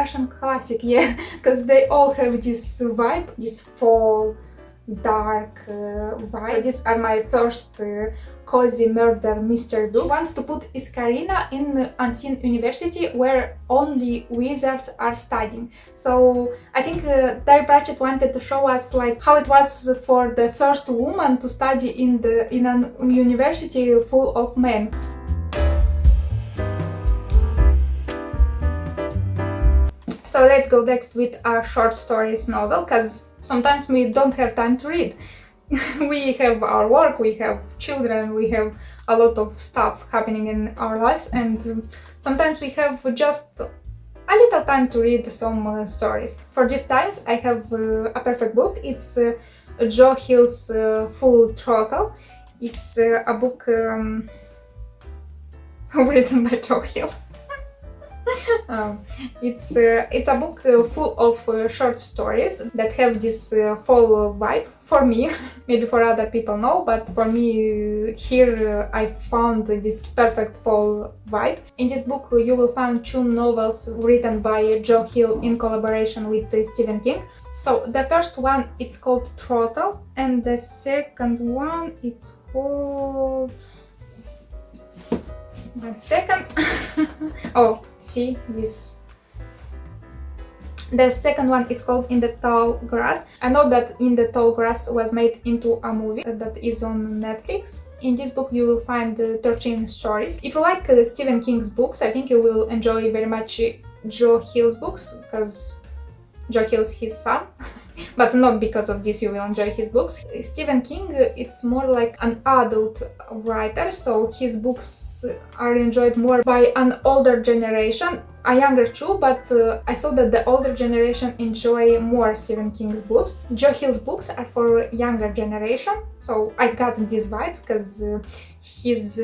Russian classic, yeah, because they all have this vibe, this fall, dark vibe. So these are my first cozy murder mystery books. She wants to put Iskarina in Unseen University where only wizards are studying. So I think Terry Pratchett wanted to show us like how it was for the first woman to study in a university full of men. So let's go next with our short stories novel, because sometimes we don't have time to read. We have our work, we have children, we have a lot of stuff happening in our lives, and sometimes we have just a little time to read some stories. For these times I have a perfect book. It's Joe Hill's Full Throttle. It's a book written by Joe Hill. It's a book full of short stories that have this fall vibe. For me, maybe for other people no, but for me here I found this perfect fall vibe. In this book you will find 2 novels written by Joe Hill in collaboration with Stephen King. So the first one, it's called Throttle, and the second one, it's called... One second. Oh, see this. The second one is called In the Tall Grass. I know that In the Tall Grass was made into a movie that is on Netflix. In this book you will find 13 stories. If you like Stephen King's books, I think you will enjoy very much Joe Hill's books, because Joe Hill's his son. But not because of this you will enjoy his books. Stephen King, it's more like an adult writer, so his books are enjoyed more by an older generation, a younger too, but I saw that the older generation enjoy more Stephen King's books. Joe Hill's books are for younger generation, so I got this vibe because his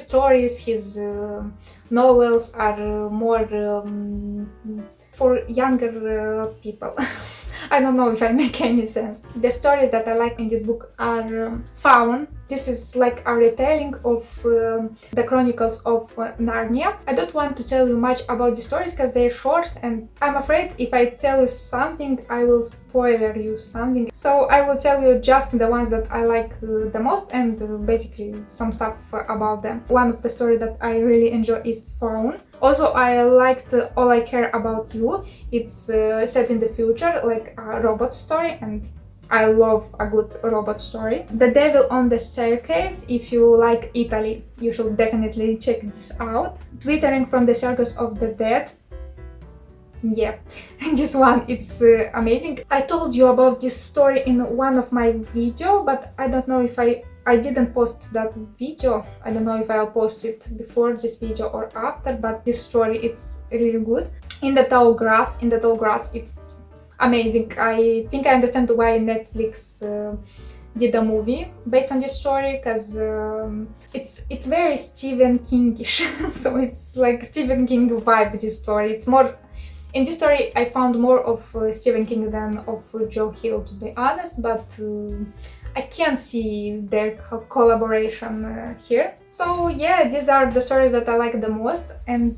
stories, his novels are more for younger people. I don't know if I make any sense. The stories that I like in this book are Faun. This is like a retelling of the Chronicles of Narnia. I don't want to tell you much about the stories because they're short, and I'm afraid if I tell you something I will spoiler you something. So I will tell you just the ones that I like the most, and basically some stuff about them. One of the stories that I really enjoy is Faun. Also, I liked All I Care About You. It's set in the future, like a robot story, and I love a good robot story. The Devil on the Staircase. If you like Italy, you should definitely check this out. Twittering from the Circus of the Dead. Yeah, this one, it's amazing. I told you about this story in one of my videos, but I don't know if I didn't post that video. I don't know if I'll post it before this video or after, but this story, it's really good. In the Tall Grass, it's amazing. I think I understand why Netflix did a movie based on this story, because it's very Stephen Kingish. So it's like Stephen King vibe, this story. It's more... In this story I found more of Stephen King than of Joe Hill, to be honest, but I can see their collaboration here. So yeah, these are the stories that I like the most, and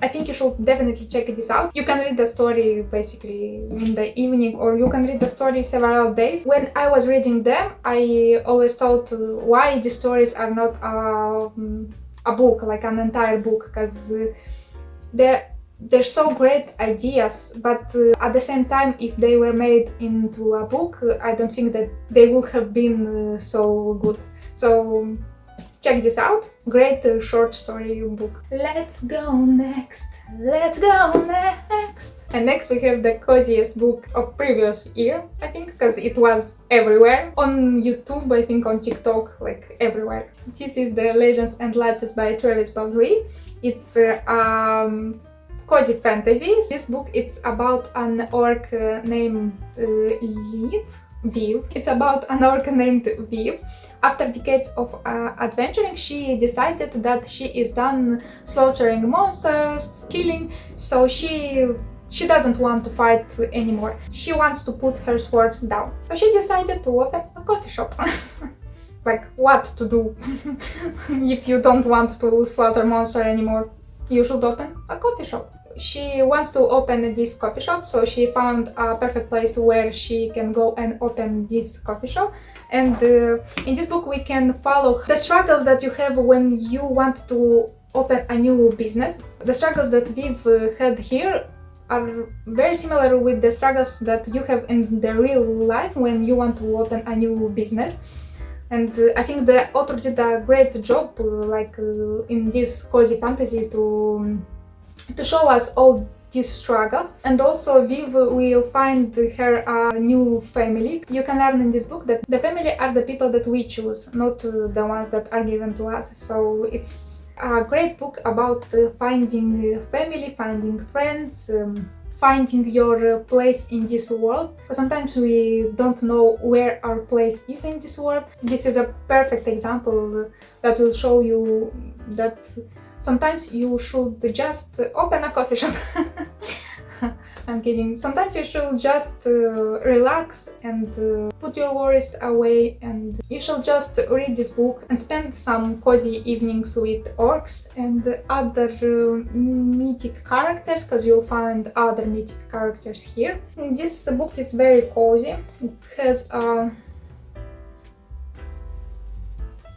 I think you should definitely check this out. You can read the story basically in the evening, or you can read the story several days. When I was reading them, I always thought why the stories are not a book, like an entire book, because they're so great ideas, but at the same time, if they were made into a book, I don't think that they would have been so good. So check this out. Great short story book. Let's go next. And next we have the coziest book of previous year, I think, because it was everywhere. On YouTube, I think, on TikTok, like everywhere. This is The Legends and Lattes by Travis Baldree. It's cozy fantasy. This book, it's about an orc named Viv. It's about an orc named Viv. After decades of adventuring, she decided that she is done slaughtering monsters, killing, so she doesn't want to fight anymore. She wants to put her sword down. So she decided to open a coffee shop. Like, what to do if you don't want to slaughter monster anymore? You should open a coffee shop. she wants to open this coffee shop, so she found a perfect place where she can go and open this coffee shop. And in this book we can follow the struggles that you have when you want to open a new business. The struggles that we've had here are very similar with the struggles that you have in the real life when you want to open a new business. And I think the author did a great job, in this cozy fantasy, to show us all these struggles. And also Viv will find her a new family. You can learn in this book that the family are the people that we choose, not the ones that are given to us. So it's a great book about finding family, finding friends, finding your place in this world. Sometimes we don't know where our place is in this world. This is a perfect example that will show you that sometimes you should just open a coffee shop. I'm kidding. Sometimes you should just relax and put your worries away, and you should just read this book and spend some cozy evenings with orcs and other mythic characters, because you'll find other mythic characters here. And this book is very cozy. It has a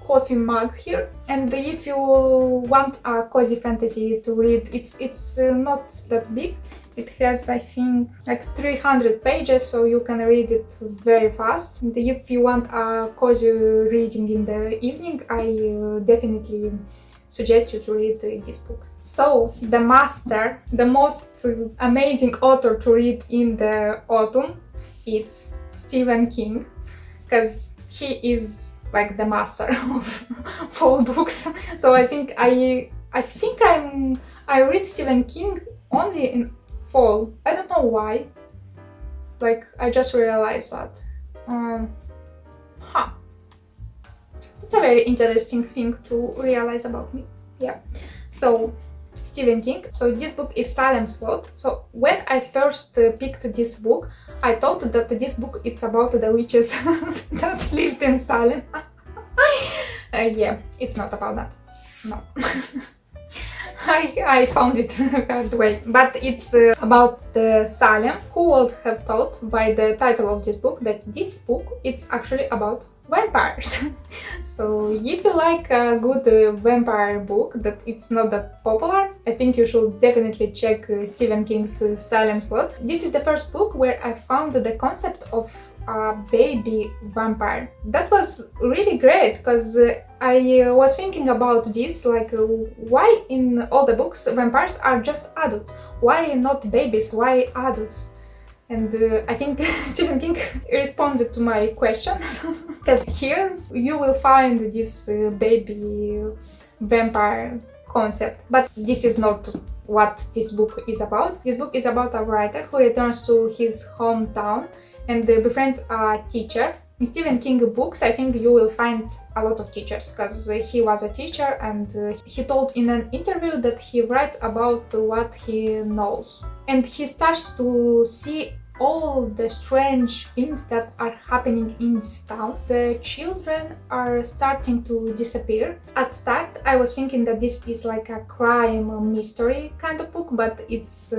coffee mug here, and if you want a cozy fantasy to read, it's not that big. It has, I think, like 300 pages, so you can read it very fast. And if you want a cozy reading in the evening, I definitely suggest you to read this book. So, the master, the most amazing author to read in the autumn, it's Stephen King, because he is like the master of all books. So I read Stephen King only in fall. I don't know why. Like, I just realized that. It's a very interesting thing to realize about me. Yeah. So, Stephen King. So this book is Salem Slot. So when I first picked this book, I thought that this book it's about the witches that lived in Salem. Yeah, it's not about that. No. I found it hard way, but it's about Salem. Who would have thought by the title of this book that this book it's actually about vampires? So if you like a good vampire book that it's not that popular, I think you should definitely check Stephen King's Salem Slot. This is the first book where I found the concept of a baby vampire. That was really great, because I was thinking about this, like why in all the books vampires are just adults? Why not babies? Why adults? And I think Stephen King responded to my questions, because here you will find this baby vampire concept. But this is not what this book is about. This book is about a writer who returns to his hometown and befriends a teacher. In Stephen King books, I think you will find a lot of teachers, because he was a teacher, and he told in an interview that he writes about what he knows. And he starts to see all the strange things that are happening in this town. The children are starting to disappear. At start, I was thinking that this is like a crime mystery kind of book, but it's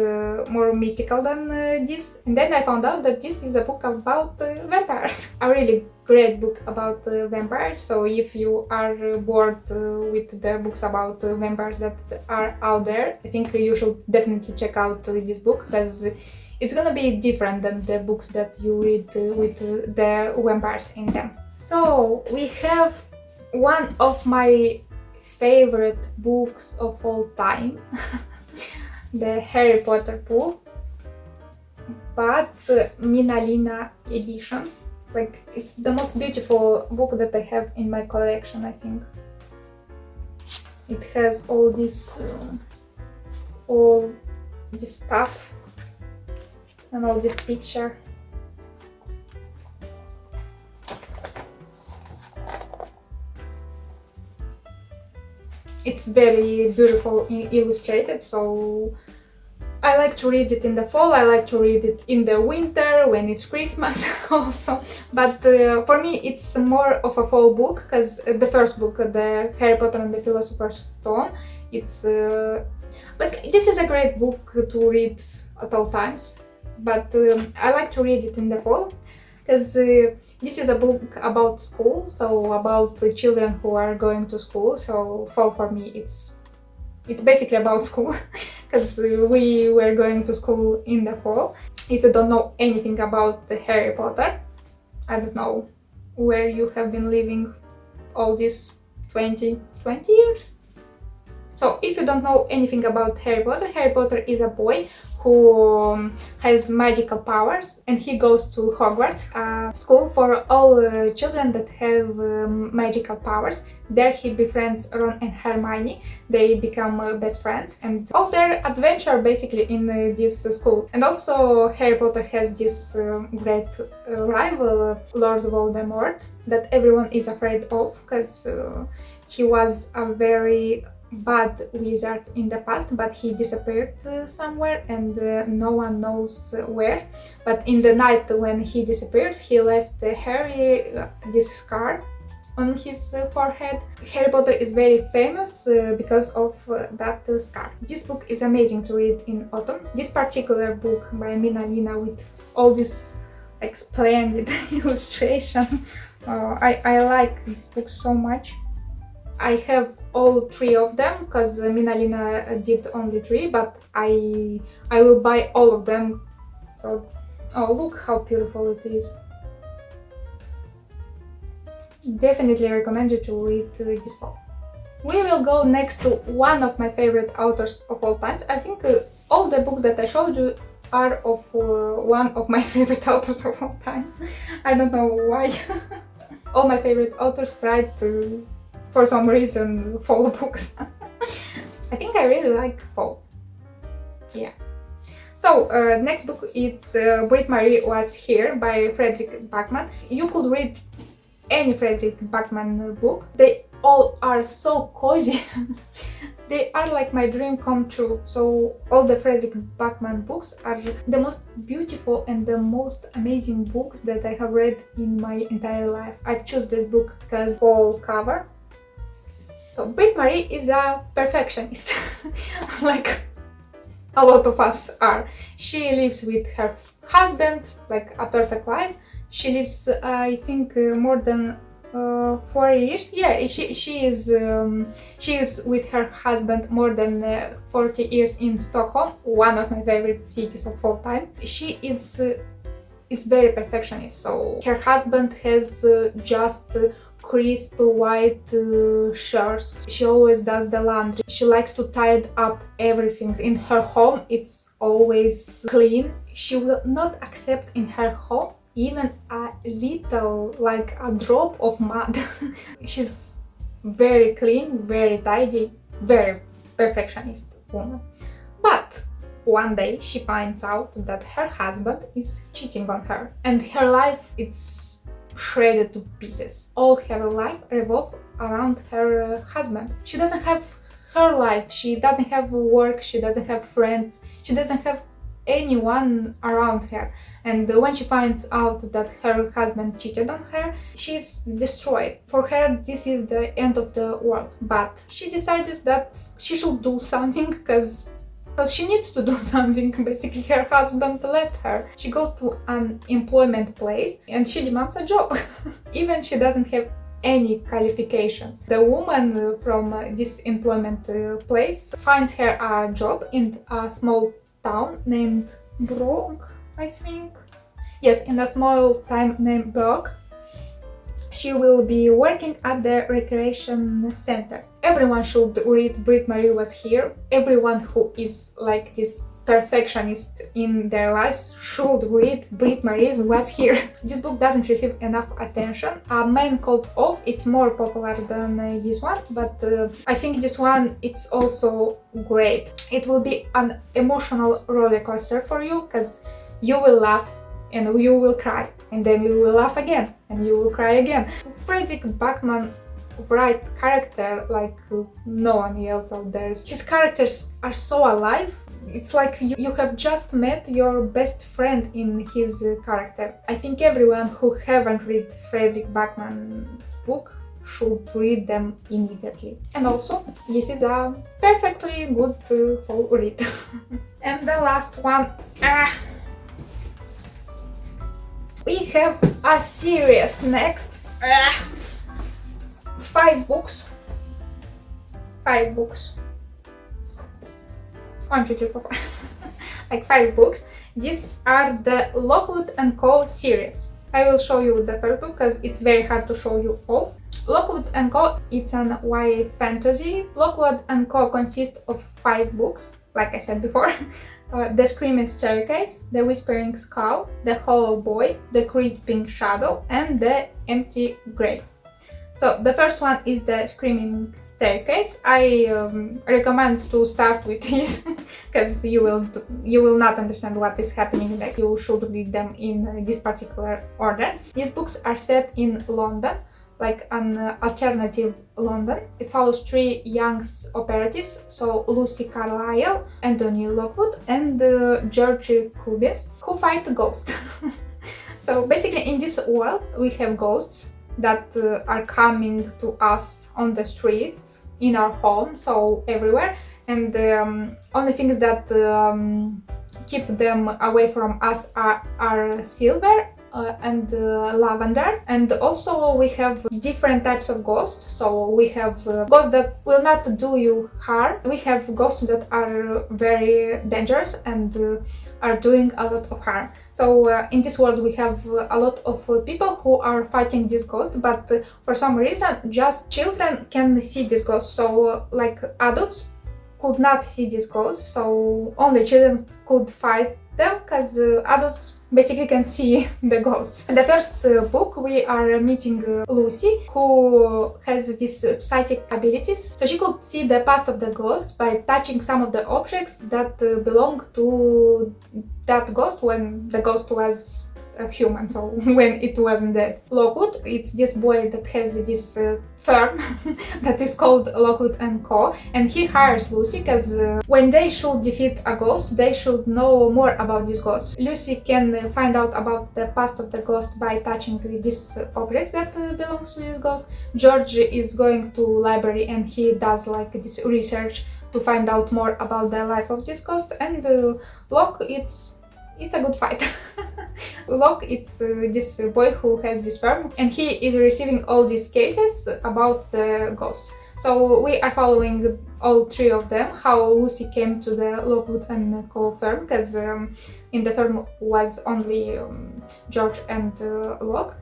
more mystical than this. And then I found out that this is a book about vampires. A really great book about vampires. So if you are bored with the books about vampires that are out there, I think you should definitely check out this book, because it's gonna be different than the books that you read with the vampires in them. So we have one of my favorite books of all time, the Harry Potter book, but Minalina edition. Like, it's the most beautiful book that I have in my collection, I think. It has all this stuff and all this picture. It's very beautiful illustrated, so I like to read it in the fall, I like to read it in the winter when it's Christmas also, but for me it's more of a fall book, because the first book, the Harry Potter and the Philosopher's Stone, it's like, this is a great book to read at all times, but I like to read it in the fall, because this is a book about school, so about the children who are going to school, so fall for me it's basically about school, because we were going to school in the fall. If you don't know anything about the Harry Potter, I don't know where you have been living all these 20 years? So if you don't know anything about Harry Potter is a boy who has magical powers, and he goes to Hogwarts, a school for all children that have magical powers. There he befriends Ron and Hermione, they become best friends, and all their adventure basically in this school. And also Harry Potter has this great rival, Lord Voldemort, that everyone is afraid of, because he was a very bad wizard in the past, but he disappeared somewhere, and no one knows where. But in the night when he disappeared, he left Harry this scar on his forehead. Harry Potter is very famous because of that scar. This book is amazing to read in autumn. This particular book by Mina Lina, with all this like splendid illustration, I like this book so much. I have all 3 of them, because Mina Lina did only 3, but I will buy all of them. So, oh, look how beautiful it is. Definitely recommend you to read this book. We will go next to one of my favorite authors of all time. I think all the books that I showed you are of one of my favorite authors of all time. I don't know why. All my favorite authors write for some reason fall books. I think I really like fall. Yeah. So next book, it's Brit Marie Was Here by Fredrik Backman. You could read any Fredrik Backman book. They all are so cozy. They are like my dream come true. So all the Fredrik Backman books are the most beautiful and the most amazing books that I have read in my entire life. I choose this book because fall cover. So Brit Marie is a perfectionist, like a lot of us are. She lives with her husband, like a perfect life. She lives, I think, more than 4 years. Yeah, she is with her husband more than 40 years in Stockholm, one of my favorite cities of all time. She is very perfectionist. So her husband has just crisp white shirts. She always does the laundry. She likes to tidy up everything. In her home, it's always clean. She will not accept in her home even a little, like a drop of mud. She's very clean, very tidy, very perfectionist woman. But one day she finds out that her husband is cheating on her, and her life it's shredded to pieces. All her life revolves around her husband. She doesn't have her life, she doesn't have work, she doesn't have friends, she doesn't have anyone around her. And when she finds out that her husband cheated on her, she's destroyed. For her, this is the end of the world. But she decides that she should do something, because she needs to do something. Basically, her husband left her. She goes to an employment place and she demands a job. Even she doesn't have any qualifications. The woman from this employment place finds her a job in a small town named Brog, I think. Yes, in a small town named Brog. She will be working at the recreation center. Everyone should read Brit Marie Was Here. Everyone who is like this perfectionist in their lives should read Brit Marie Was Here. This book doesn't receive enough attention. A Man Called Off, it's more popular than this one, but I think this one it's also great. It will be an emotional roller coaster for you, because you will laugh and you will cry, and then you will laugh again and you will cry again. Fredrik Backman writes character like no one else out there. His characters are so alive. it's like you have just met your best friend in his character. I think everyone who haven't read Frederick Backman's book should read them immediately. And also, this is a perfectly good fall read. And the last one, we have a series next. 5 books. 5 books. 1, 2, 3, 4, 5. Like 5 books. These are the Lockwood & Co. series. I will show you the first book because it's very hard to show you all. Lockwood & Co. It's an YA fantasy. Lockwood & Co. consists of 5 books, like I said before. The Screaming Staircase, The Whispering Skull, The Hollow Boy, The Creeping Shadow, and The Empty Grave. So the first one is The Screaming Staircase. I recommend to start with this because you will not understand what is happening next. You should read them in this particular order. These books are set in London, like an alternative London. It follows 3 young operatives, so Lucy Carlyle, Anthony Lockwood, and George Cubis, who fight ghosts. So basically in this world we have ghosts that are coming to us on the streets, in our home, so everywhere, and only things that keep them away from us are silver and lavender. And also we have different types of ghosts. So we have ghosts that will not do you harm. We have ghosts that are very dangerous and are doing a lot of harm. So in this world we have a lot of people who are fighting this ghost, but for some reason just children can see this ghost. So like adults could not see this ghost, so only children could fight them because adults basically can see the ghosts. In the first book we are meeting Lucy, who has these psychic abilities. So she could see the past of the ghost by touching some of the objects that belong to that ghost when the ghost was a human, so when it wasn't dead. Lockwood, it's this boy that has this firm that is called Lockwood & Co. And he hires Lucy because when they should defeat a ghost, they should know more about this ghost. Lucy can find out about the past of the ghost by touching these objects that belongs to this ghost. George is going to library and he does like this research to find out more about the life of this ghost. And Locke, it's a good fight. Locke, it's this boy who has this firm, and he is receiving all these cases about the ghosts. So we are following all 3 of them, how Lucy came to the Lockwood & Co. firm, because in the firm was only George and Locke,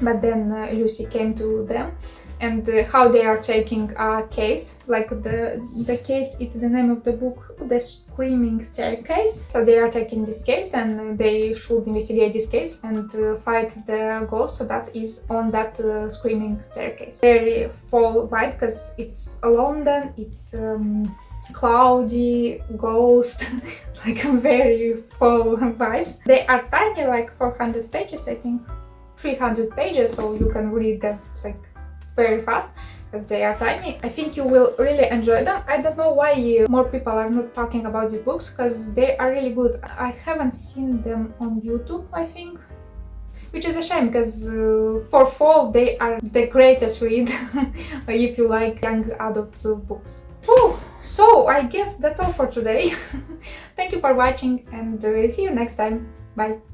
but then Lucy came to them, and how they are taking a case, like the case, it's the name of the book, The Screaming Staircase. So they are taking this case and they should investigate this case and fight the ghost that is on that screaming staircase. Very fall vibe because it's London, it's cloudy, ghost, it's like a very fall vibes. They are tiny, like 400 pages, I think, 300 pages, so you can read them like very fast because they are tiny. I think you will really enjoy them. I don't know why more people are not talking about these books because they are really good. I haven't seen them on YouTube, I think, which is a shame because for fall they are the greatest read if you like young adult books. Whew. So I guess that's all for today. Thank you for watching and see you next time. Bye!